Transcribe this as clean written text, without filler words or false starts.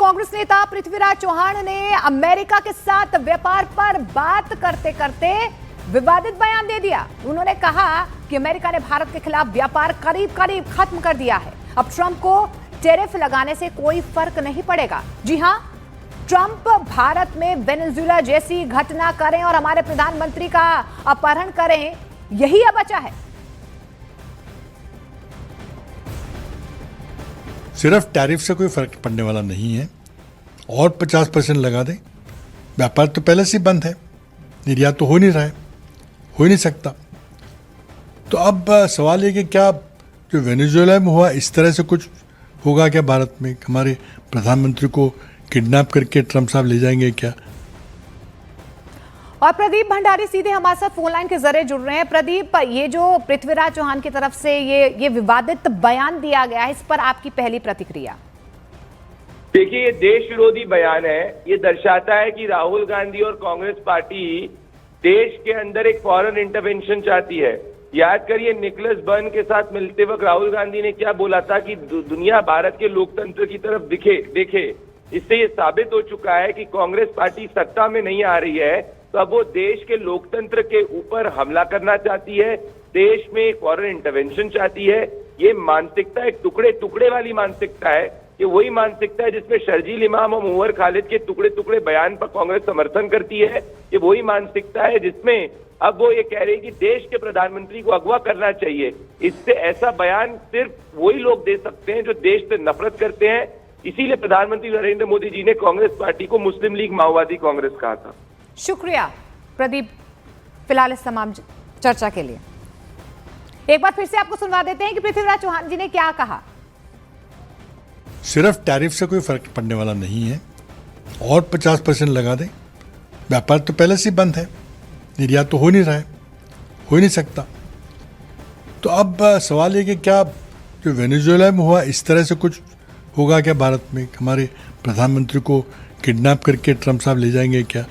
कांग्रेस नेता पृथ्वीराज चौहान ने अमेरिका के साथ व्यापार पर बात करते करते विवादित बयान दे दिया। उन्होंने कहा कि अमेरिका ने भारत के खिलाफ व्यापार करीब करीब खत्म कर दिया है। अब ट्रंप को टैरिफ लगाने से कोई फर्क नहीं पड़ेगा। जी हां, ट्रंप भारत में वेनेजुएला जैसी घटना करें और हमारे प्रधानमंत्री का अपहरण करें, यही अब बचा है। सिर्फ टैरिफ से कोई फर्क पड़ने वाला नहीं है। और 50% लगा दें, व्यापार तो पहले से बंद है, निर्यात तो हो नहीं रहा है, हो ही नहीं सकता। तो अब सवाल ये कि क्या जो वेनेजुएला में हुआ इस तरह से कुछ होगा क्या भारत में? हमारे प्रधानमंत्री को किडनैप करके ट्रंप साहब ले जाएंगे क्या? और प्रदीप भंडारी सीधे हमारे साथ फोन लाइन के जरिए जुड़ रहे हैं। प्रदीप, ये जो पृथ्वीराज चौहान की तरफ से ये विवादित बयान दिया गया है, इस पर आपकी पहली प्रतिक्रिया? देखिए, ये देश विरोधी बयान है। ये दर्शाता है कि राहुल गांधी और कांग्रेस पार्टी देश के अंदर एक फॉरेन इंटरवेंशन चाहती है। याद करिए, निकोलस बर्न के साथ मिलते वक्त राहुल गांधी ने क्या बोला था कि दुनिया भारत के लोकतंत्र की तरफ देखे। इससे ये साबित हो चुका है कि कांग्रेस पार्टी सत्ता में नहीं आ रही है तो अब वो देश के लोकतंत्र के ऊपर हमला करना चाहती है, देश में एक फॉरेन इंटरवेंशन चाहती है। ये मानसिकता एक टुकड़े टुकड़े वाली मानसिकता है। ये वही मानसिकता है जिसमें शर्जील इमाम और मुअव्वर खालिद के टुकड़े टुकड़े बयान पर कांग्रेस समर्थन करती है। ये वही मानसिकता है जिसमें अब वो ये कह रही है कि देश के प्रधानमंत्री को अगवा करना चाहिए। इससे ऐसा बयान सिर्फ वही लोग दे सकते हैं जो देश से नफरत करते हैं। इसीलिए प्रधानमंत्री नरेंद्र मोदी जी ने कांग्रेस पार्टी को मुस्लिम लीग माओवादी कांग्रेस कहा था। शुक्रिया प्रदीप, फिलहाल इस तमाम चर्चा के लिए। एक बार फिर से आपको सुनवा देते हैं कि पृथ्वीराज चौहान जी ने क्या कहा। सिर्फ टैरिफ से कोई फर्क पड़ने वाला नहीं है। और 50% लगा दें, व्यापार तो पहले से बंद है, निर्यात तो हो नहीं रहा है, हो ही नहीं सकता। तो अब सवाल ये कि क्या जो वेनेजुएला में हुआ इस तरह से कुछ होगा क्या भारत में? हमारे प्रधानमंत्री को किडनैप करके ट्रंप साहब ले जाएंगे क्या?